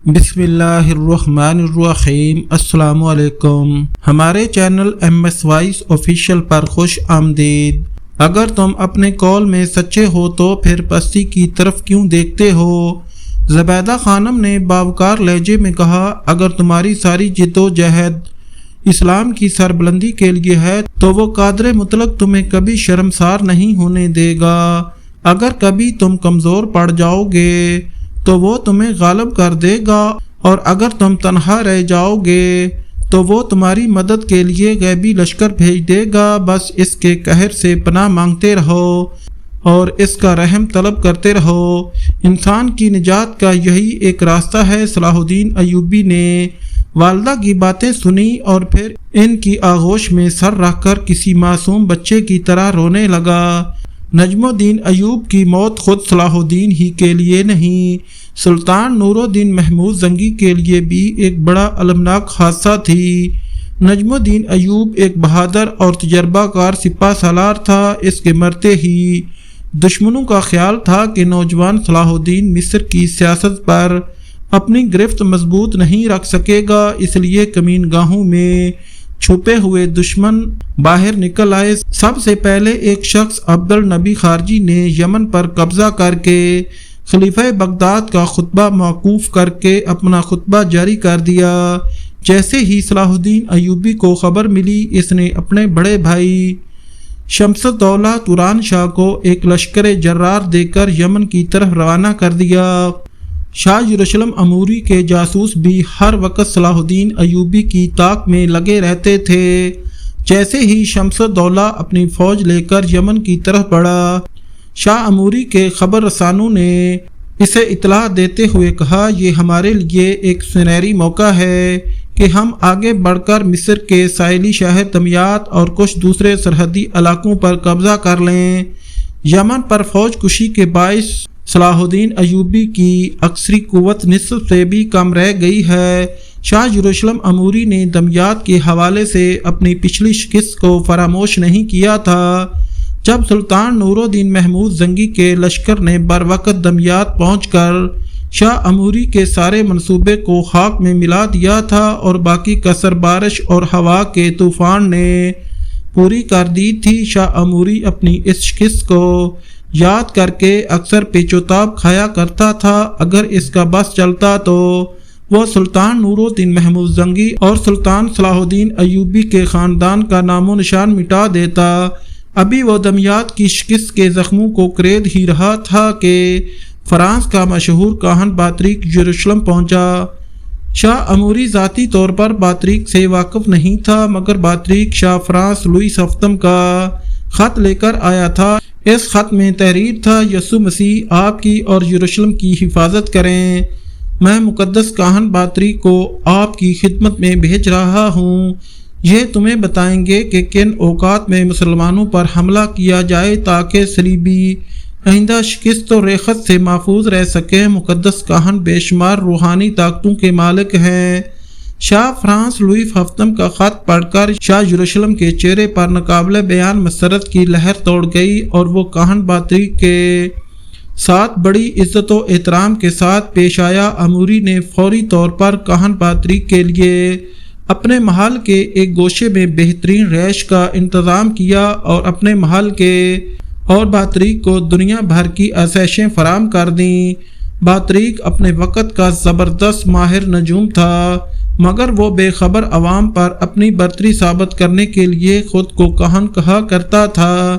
بسم اللہ الرحمن الرحیم۔ السلام علیکم۔ ہمارے چینل MS وائس آفیشیل پر خوش آمدید۔ اگر تم اپنے قول میں سچے ہو تو پھر پستی کی طرف کیوں دیکھتے ہو؟ زبیدہ خانم نے باوقار لہجے میں کہا، اگر تمہاری ساری جد و جہد اسلام کی سربلندی کے لیے ہے تو وہ قادر مطلق تمہیں کبھی شرمسار نہیں ہونے دے گا۔ اگر کبھی تم کمزور پڑ جاؤ گے تو وہ تمہیں غالب کر دے گا، اور اگر تم تنہا رہ جاؤ گے تو وہ تمہاری مدد کے لیے غیبی لشکر بھیج دے گا۔ بس اس کے قہر سے پناہ مانگتے رہو اور اس کا رحم طلب کرتے رہو۔ انسان کی نجات کا یہی ایک راستہ ہے۔ صلاح الدین ایوبی نے والدہ کی باتیں سنی اور پھر ان کی آغوش میں سر رکھ کر کسی معصوم بچے کی طرح رونے لگا۔ نجم الدین ایوب کی موت خود صلاح الدین ہی کے لیے نہیں، سلطان نور الدین محمود زنگی کے لیے بھی ایک بڑا المناک حادثہ تھی۔ نجم الدین ایوب ایک بہادر اور تجربہ کار سپہ سالار تھا۔ اس کے مرتے ہی دشمنوں کا خیال تھا کہ نوجوان صلاح الدین مصر کی سیاست پر اپنی گرفت مضبوط نہیں رکھ سکے گا، اس لیے کمین گاہوں میں چھپے ہوئے دشمن باہر نکل آئے۔ سب سے پہلے ایک شخص عبد النبی خارجی نے یمن پر قبضہ کر کے خلیفہ بغداد کا خطبہ موقوف کر کے اپنا خطبہ جاری کر دیا۔ جیسے ہی صلاح الدین ایوبی کو خبر ملی، اس نے اپنے بڑے بھائی شمس الدولہ توران شاہ کو ایک لشکر جرار دے کر یمن کی طرف روانہ کر دیا۔ شاہ یروشلم اموری کے جاسوس بھی ہر وقت صلاح الدین ایوبی کی طاق میں لگے رہتے تھے۔ جیسے ہی شمس الدولہ اپنی فوج لے کر یمن کی طرف بڑھا، شاہ اموری کے خبر رسانوں نے اسے اطلاع دیتے ہوئے کہا، یہ ہمارے لیے ایک سنہری موقع ہے کہ ہم آگے بڑھ کر مصر کے ساحلی شہر دمیاط اور کچھ دوسرے سرحدی علاقوں پر قبضہ کر لیں۔ یمن پر فوج کشی کے باعث صلاح الدین ایوبی کی عسکری قوت نصف سے بھی کم رہ گئی ہے۔ شاہ یروشلم اموری نے دمیاط کے حوالے سے اپنی پچھلی شکست کو فراموش نہیں کیا تھا۔ جب سلطان نور الدین محمود زنگی کے لشکر نے بروقت دمیاط پہنچ کر شاہ اموری کے سارے منصوبے کو خاک میں ملا دیا تھا اور باقی کثر بارش اور ہوا کے طوفان نے پوری کر دی تھی، شاہ اموری اپنی اس شکست کو یاد کر کے اکثر پیچ و تاب کھایا کرتا تھا۔ اگر اس کا بس چلتا تو وہ سلطان نور الدین محمود زنگی اور سلطان صلاح الدین ایوبی کے خاندان کا نام و نشان مٹا دیتا۔ ابھی وہ دمیاط کی شکست کے زخموں کو کرید ہی رہا تھا کہ فرانس کا مشہور کاہن بطریق یروشلم پہنچا۔ شاہ اموری ذاتی طور پر بطریق سے واقف نہیں تھا، مگر بطریق شاہ فرانس لوئس ہفتم کا خط لے کر آیا تھا۔ اس خط میں تحریر تھا، یسوع مسیح آپ کی اور یروشلم کی حفاظت کریں۔ میں مقدس کاہن بطریق کو آپ کی خدمت میں بھیج رہا ہوں۔ یہ تمہیں بتائیں گے کہ کن اوقات میں مسلمانوں پر حملہ کیا جائے تاکہ صلیبی آئندہ شکست و ریخت سے محفوظ رہ سکیں۔ مقدس کاہن بے شمار روحانی طاقتوں کے مالک ہیں۔ شاہ فرانس لوئس ہفتم کا خط پڑھ کر شاہ یروشلم کے چہرے پر ناقابل بیان مسرت کی لہر توڑ گئی اور وہ کاہن بطریق کے ساتھ بڑی عزت و احترام کے ساتھ پیش آیا۔ اموری نے فوری طور پر کاہن بطریق کے لیے اپنے محل کے ایک گوشے میں بہترین رہائش کا انتظام کیا اور اپنے محل کے اور بطریق کو دنیا بھر کی آسائشیں فراہم کر دیں۔ بطریق اپنے وقت کا زبردست ماہر نجوم تھا، مگر وہ بے خبر عوام پر اپنی برتری ثابت کرنے کے لیے خود کو کاہن کہا کرتا تھا۔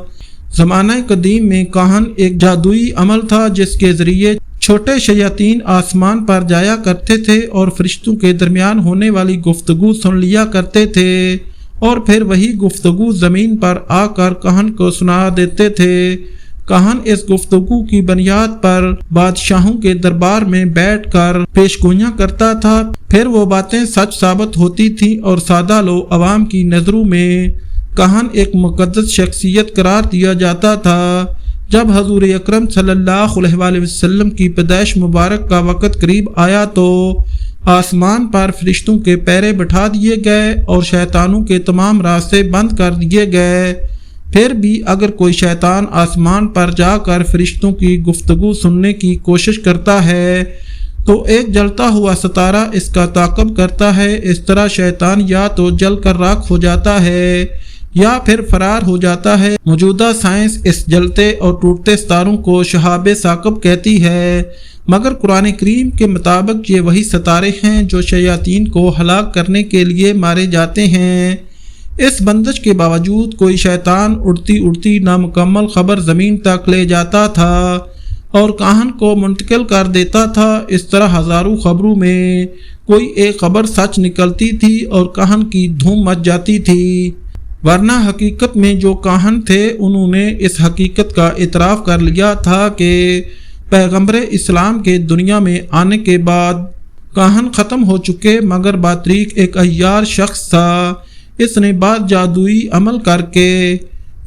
زمانہ قدیم میں کاہن ایک جادوئی عمل تھا جس کے ذریعے چھوٹے شیاطین آسمان پر جایا کرتے تھے اور فرشتوں کے درمیان ہونے والی گفتگو سن لیا کرتے تھے، اور پھر وہی گفتگو زمین پر آ کر کاہن کو سنا دیتے تھے۔ کاہن اس گفتگو کی بنیاد پر بادشاہوں کے دربار میں بیٹھ کر پیشگوئیاں کرتا تھا، پھر وہ باتیں سچ ثابت ہوتی تھیں اور سادہ لو عوام کی نظروں میں کاہن ایک مقدس شخصیت قرار دیا جاتا تھا۔ جب حضور اکرم صلی اللہ علیہ وآلہ وسلم کی پیدائش مبارک کا وقت قریب آیا تو آسمان پر فرشتوں کے پیرے بٹھا دیے گئے اور شیطانوں کے تمام راستے بند کر دیے گئے۔ پھر بھی اگر کوئی شیطان آسمان پر جا کر فرشتوں کی گفتگو سننے کی کوشش کرتا ہے تو ایک جلتا ہوا ستارہ اس کا تعاقب کرتا ہے۔ اس طرح شیطان یا تو جل کر راکھ ہو جاتا ہے یا پھر فرار ہو جاتا ہے۔ موجودہ سائنس اس جلتے اور ٹوٹتے ستاروں کو شہاب ثاقب کہتی ہے، مگر قرآن کریم کے مطابق یہ وہی ستارے ہیں جو شیاطین کو ہلاک کرنے کے لیے مارے جاتے ہیں۔ اس بندش کے باوجود کوئی شیطان اڑتی اڑتی نامکمل خبر زمین تک لے جاتا تھا اور کاہن کو منتقل کر دیتا تھا۔ اس طرح ہزاروں خبروں میں کوئی ایک خبر سچ نکلتی تھی اور کاہن کی دھوم مچ جاتی تھی، ورنہ حقیقت میں جو کاہن تھے انہوں نے اس حقیقت کا اعتراف کر لیا تھا کہ پیغمبر اسلام کے دنیا میں آنے کے بعد کاہن ختم ہو چکے، مگر بطریق ایک عیار شخص تھا۔ اس نے بعد جادوئی عمل کر کے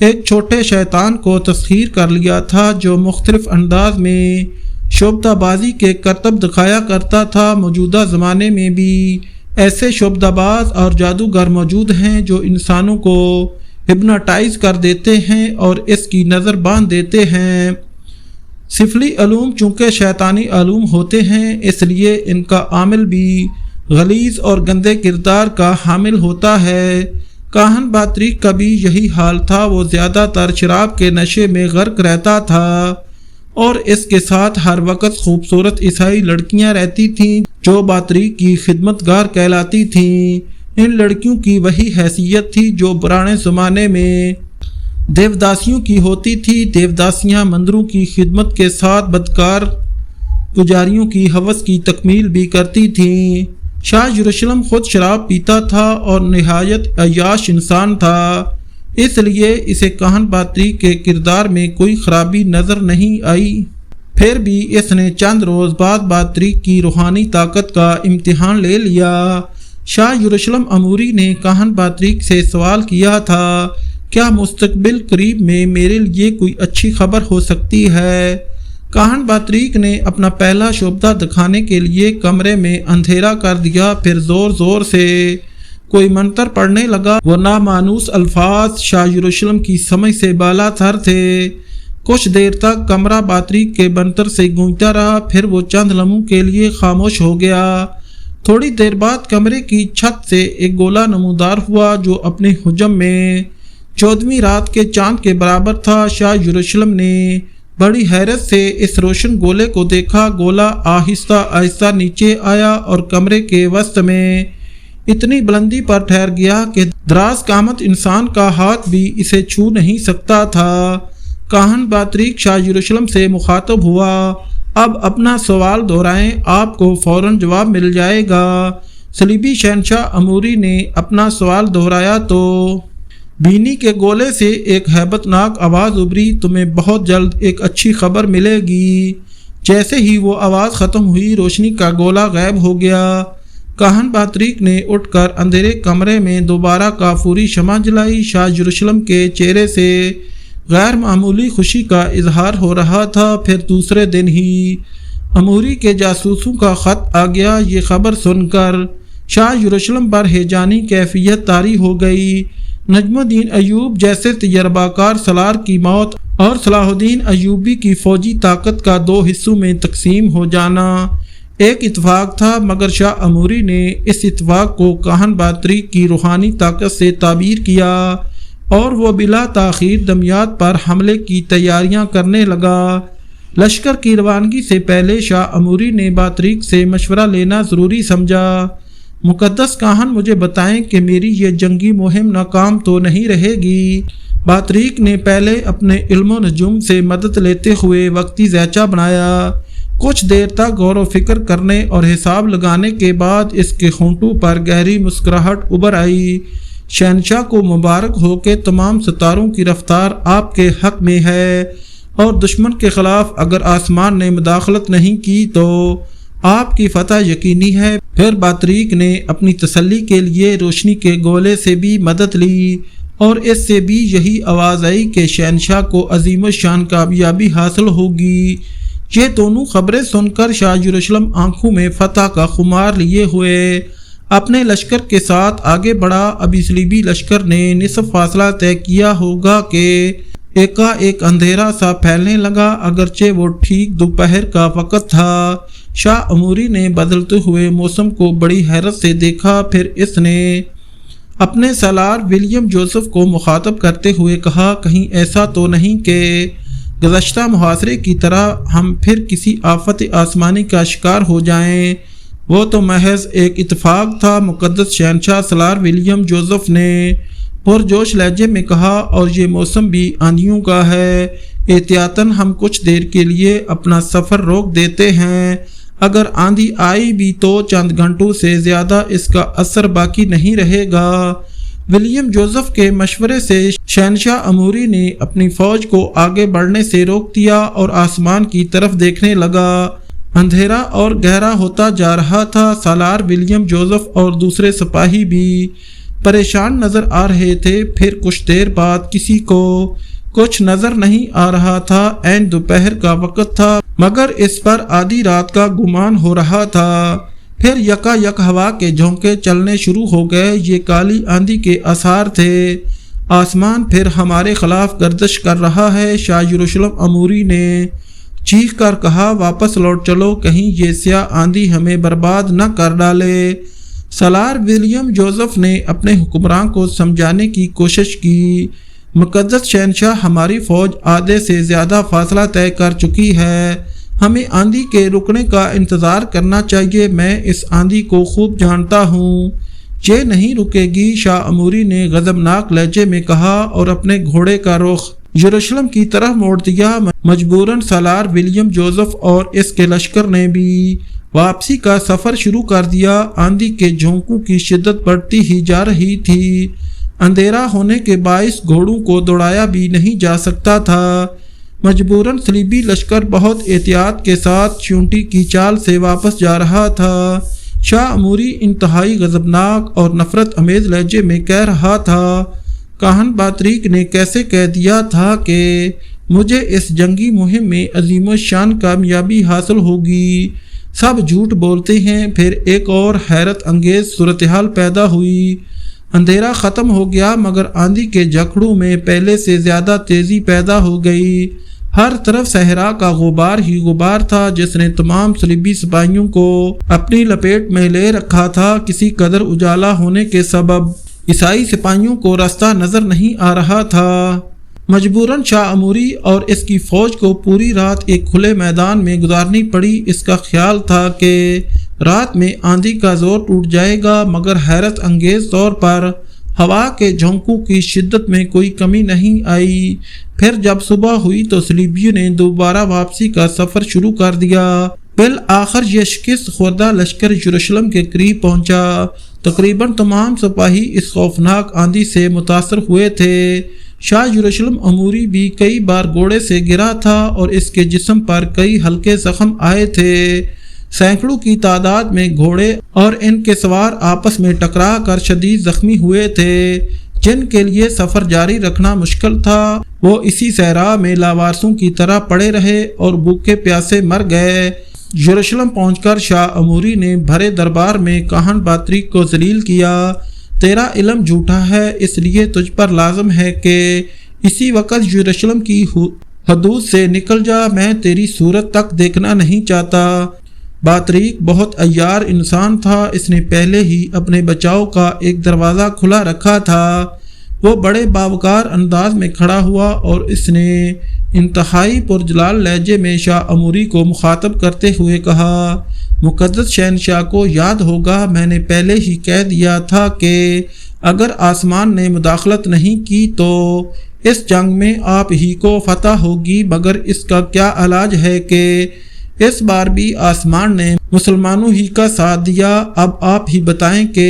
ایک چھوٹے شیطان کو تسخیر کر لیا تھا جو مختلف انداز میں شعبدہ بازی کے کرتب دکھایا کرتا تھا۔ موجودہ زمانے میں بھی ایسے شعبدہ باز اور جادوگر موجود ہیں جو انسانوں کو ہپناٹائز کر دیتے ہیں اور اس کی نظر باندھ دیتے ہیں۔ سفلی علوم چونکہ شیطانی علوم ہوتے ہیں، اس لیے ان کا عامل بھی غلیظ اور گندے کردار کا حامل ہوتا ہے۔ کاہن بطریق کا بھی یہی حال تھا، وہ زیادہ تر شراب کے نشے میں غرق رہتا تھا اور اس کے ساتھ ہر وقت خوبصورت عیسائی لڑکیاں رہتی تھیں جو بطریق کی خدمت گار کہلاتی تھیں۔ ان لڑکیوں کی وہی حیثیت تھی جو پرانے زمانے میں دیوداسیوں کی ہوتی تھی۔ دیوداسیاں مندروں کی خدمت کے ساتھ بدکار پجاریوں کی ہوس کی تکمیل بھی کرتی تھیں۔ شاہ یروشلم خود شراب پیتا تھا اور نہایت عیاش انسان تھا، اس لیے اسے کاہن بطریق کے کردار میں کوئی خرابی نظر نہیں آئی۔ پھر بھی اس نے چند روز بعد بطریق کی روحانی طاقت کا امتحان لے لیا۔ شاہ یروشلم اموری نے کاہن بطریق سے سوال کیا تھا، کیا مستقبل قریب میں میرے لیے کوئی اچھی خبر ہو سکتی ہے؟ کاہن بطریق نے اپنا پہلا شعبدہ دکھانے کے لیے کمرے میں اندھیرا کر دیا، پھر زور زور سے کوئی منتر پڑھنے لگا۔ وہ نامانوس الفاظ شاہ یروشلم کی سمجھ سے بالا تر تھے۔ کچھ دیر تک کمرہ بطریق کے منتر سے گونجتا رہا، پھر وہ چند لمحوں کے لیے خاموش ہو گیا۔ تھوڑی دیر بعد کمرے کی چھت سے ایک گولا نمودار ہوا جو اپنے حجم میں 14ویں رات کے چاند کے برابر تھا۔ شاہ یروشلم نے بڑی حیرت سے اس روشن گولے کو دیکھا۔ گولا آہستہ آہستہ نیچے آیا اور کمرے کے وسط میں اتنی بلندی پر ٹھہر گیا کہ دراز قامت انسان کا ہاتھ بھی اسے چھو نہیں سکتا تھا۔ کاہن بطریق شاہ یروشلم سے مخاطب ہوا، اب اپنا سوال دہرائیں، آپ کو فوراً جواب مل جائے گا۔ صلیبی شہنشاہ اموری نے اپنا سوال دہرایا تو بینی کے گولے سے ایک ہیبت ناک آواز ابھری، تمہیں بہت جلد ایک اچھی خبر ملے گی۔ جیسے ہی وہ آواز ختم ہوئی، روشنی کا گولا غائب ہو گیا۔ کاہن بطریق نے اٹھ کر اندھیرے کمرے میں دوبارہ کافوری شمع جلائی۔ شاہ یروشلم کے چہرے سے غیر معمولی خوشی کا اظہار ہو رہا تھا۔ پھر دوسرے دن ہی اموری کے جاسوسوں کا خط آ گیا۔ یہ خبر سن کر شاہ یروشلم پر ہیجانی کیفیت طاری ہو گئی۔ نجم الدین ایوب جیسے تجربہ کار سالار کی موت اور صلاح الدین ایوبی کی فوجی طاقت کا 2 حصوں میں تقسیم ہو جانا ایک اتفاق تھا، مگر شاہ اموری نے اس اتفاق کو کاہن بطریق کی روحانی طاقت سے تعبیر کیا اور وہ بلا تاخیر دمیات پر حملے کی تیاریاں کرنے لگا۔ لشکر کی روانگی سے پہلے شاہ اموری نے بطریق سے مشورہ لینا ضروری سمجھا۔ مقدس کاہن، مجھے بتائیں کہ میری یہ جنگی مہم ناکام تو نہیں رہے گی؟ بطریق نے پہلے اپنے علم و نجوم سے مدد لیتے ہوئے وقتی ذیچہ بنایا۔ کچھ دیر تک غور و فکر کرنے اور حساب لگانے کے بعد اس کے ہونٹوں پر گہری مسکراہٹ ابھر آئی۔ شہنشاہ کو مبارک ہو کہ تمام ستاروں کی رفتار آپ کے حق میں ہے اور دشمن کے خلاف اگر آسمان نے مداخلت نہیں کی تو آپ کی فتح یقینی ہے۔ پھر بطریق نے اپنی تسلی کے لیے روشنی کے گولے سے بھی مدد لی اور اس سے بھی یہی آواز آئی کہ شہنشاہ کو عظیم الشان کامیابی حاصل ہوگی۔ یہ دونوں خبریں سن کر شاہ یروشلم آنکھوں میں فتح کا خمار لیے ہوئے اپنے لشکر کے ساتھ آگے بڑھا۔ اب صلیبی لشکر نے نصف فاصلہ طے کیا ہوگا کہ ایک اندھیرا سا پھیلنے لگا، اگرچہ وہ ٹھیک دوپہر کا وقت تھا۔ شاہ اموری نے بدلتے ہوئے موسم کو بڑی حیرت سے دیکھا۔ پھر اس نے اپنے سالار ولیم جوزف کو مخاطب کرتے ہوئے کہا، کہیں ایسا تو نہیں کہ گزشتہ محاصرے کی طرح ہم پھر کسی آفت آسمانی کا شکار ہو جائیں؟ وہ تو محض ایک اتفاق تھا، مقدس شہنشاہ سالار ولیم جوزف نے پرجوش لہجے میں کہا، اور یہ موسم بھی آندھیوں کا ہے۔ احتیاطاً ہم کچھ دیر کے لیے اپنا سفر روک دیتے ہیں۔ اگر آندھی آئی بھی تو چند گھنٹوں سے زیادہ اس کا اثر باقی نہیں رہے گا۔ ولیم جوزف کے مشورے سے شہنشاہ اموری نے اپنی فوج کو آگے بڑھنے سے روک دیا اور آسمان کی طرف دیکھنے لگا۔ اندھیرا اور گہرا ہوتا جا رہا تھا۔ سالار ولیم جوزف اور دوسرے سپاہی بھی پریشان نظر آ رہے تھے۔ پھر کچھ دیر بعد کسی کو کچھ نظر نہیں آ رہا تھا۔ عین دوپہر کا وقت تھا، مگر اس پر آدھی رات کا گمان ہو رہا تھا۔ پھر یکا یک ہوا کے جھونکے چلنے شروع ہو گئے۔ یہ کالی آندھی کے آثار تھے۔ آسمان پھر ہمارے خلاف گردش کر رہا ہے، شاہ یروشلم اموری نے چیخ کر کہا۔ واپس لوٹ چلو، کہیں یہ سیاہ آندھی ہمیں برباد نہ کر ڈالے۔ سالار ولیم جوزف نے اپنے حکمراں کو سمجھانے کی کوشش کی۔ مقدس شہنشاہ، ہماری فوج آدھے سے زیادہ فاصلہ طے کر چکی ہے، ہمیں آندھی کے رکنے کا انتظار کرنا چاہیے۔ میں اس آندھی کو خوب جانتا ہوں، یہ نہیں رکے گی، شاہ اموری نے غضبناک لہجے میں کہا اور اپنے گھوڑے کا رخ یروشلم کی طرف موڑ دیا۔ مجبوراً سالار ولیم جوزف اور اس کے لشکر نے بھی واپسی کا سفر شروع کر دیا۔ آندھی کے جھونکوں کی شدت بڑھتی ہی جا رہی تھی۔ اندھیرا ہونے کے باعث گھوڑوں کو دوڑایا بھی نہیں جا سکتا تھا۔ مجبوراً صلیبی لشکر بہت احتیاط کے ساتھ چیونٹی کی چال سے واپس جا رہا تھا۔ شاہ اموری انتہائی غضبناک اور نفرت امیز لہجے میں کہہ رہا تھا، کاہن باتریک نے کیسے کہہ دیا تھا کہ مجھے اس جنگی مہم میں عظیم الشان کامیابی حاصل ہوگی؟ سب جھوٹ بولتے ہیں۔ پھر ایک اور حیرت انگیز صورتحال پیدا ہوئی۔ اندھیرا ختم ہو گیا، مگر آندھی کے جھکڑوں میں پہلے سے زیادہ تیزی پیدا ہو گئی۔ ہر طرف صحرا کا غبار ہی غبار تھا، جس نے تمام صلیبی سپاہیوں کو اپنی لپیٹ میں لے رکھا تھا۔ کسی قدر اجالا ہونے کے سبب عیسائی سپاہیوں کو راستہ نظر نہیں آ رہا تھا۔ مجبوراً شاہ اموری اور اس کی فوج کو پوری رات ایک کھلے میدان میں گزارنی پڑی۔ اس کا خیال تھا کہ رات میں آندھی کا زور ٹوٹ جائے گا، مگر حیرت انگیز طور پر ہوا کے جھونکوں کی شدت میں کوئی کمی نہیں آئی۔ پھر جب صبح ہوئی تو صلیبیوں نے دوبارہ واپسی کا سفر شروع کر دیا۔ بالآخر یہ شکست خوردہ لشکر یروشلم کے قریب پہنچا۔ تقریباً تمام سپاہی اس خوفناک آندھی سے متاثر ہوئے تھے۔ شاہ یروشلم اموری بھی کئی بار گھوڑے سے گرا تھا اور اس کے جسم پر کئی ہلکے زخم آئے تھے۔ سینکڑوں کی تعداد میں گھوڑے اور ان کے سوار آپس میں ٹکرا کر شدید زخمی ہوئے تھے، جن کے لیے سفر جاری رکھنا مشکل تھا۔ وہ اسی صحرا میں لاوارسوں کی طرح پڑے رہے اور بھوکے پیاسے مر گئے۔ یروشلم پہنچ کر شاہ اموری نے بھرے دربار میں کاہن باتریک کو ذلیل کیا۔ تیرا علم جھوٹا ہے، اس لیے تجھ پر لازم ہے کہ اسی وقت یروشلم کی حدود سے نکل جا، میں تیری صورت تک دیکھنا نہیں چاہتا۔ باتریک بہت عیار انسان تھا، اس نے پہلے ہی اپنے بچاؤ کا ایک دروازہ کھلا رکھا تھا۔ وہ بڑے باوقار انداز میں کھڑا ہوا اور اس نے انتہائی پرجلال لہجے میں شاہ اموری کو مخاطب کرتے ہوئے کہا، مقدس شہنشاہ کو یاد ہوگا میں نے پہلے ہی کہہ دیا تھا کہ اگر آسمان نے مداخلت نہیں کی تو اس جنگ میں آپ ہی کو فتح ہوگی، مگر اس کا کیا علاج ہے کہ اس بار بھی آسمان نے مسلمانوں ہی کا ساتھ دیا۔ اب آپ ہی بتائیں کہ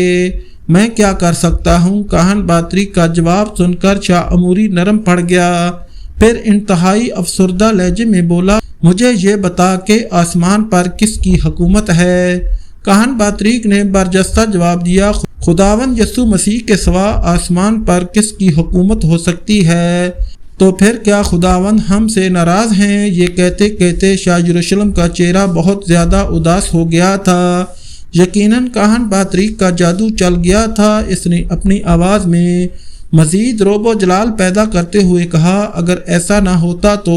میں کیا کر سکتا ہوں؟ کاہن باتریک کا جواب سن کر شاہ اموری نرم پڑ گیا۔ پھر انتہائی افسردہ لہجے میں بولا، مجھے یہ بتا کہ آسمان پر کس کی حکومت ہے؟ کاہن باتریک نے برجستہ جواب دیا، خداوند یسوع مسیح کے سوا آسمان پر کس کی حکومت ہو سکتی ہے؟ تو پھر کیا خداوند ہم سے ناراض ہیں؟ یہ کہتے کہتے شاہ یروشلم کا چہرہ بہت زیادہ اداس ہو گیا تھا۔ یقیناً کاہن باتریک کا جادو چل گیا تھا۔ اس نے اپنی آواز میں مزید روب و جلال پیدا کرتے ہوئے کہا، اگر ایسا نہ ہوتا تو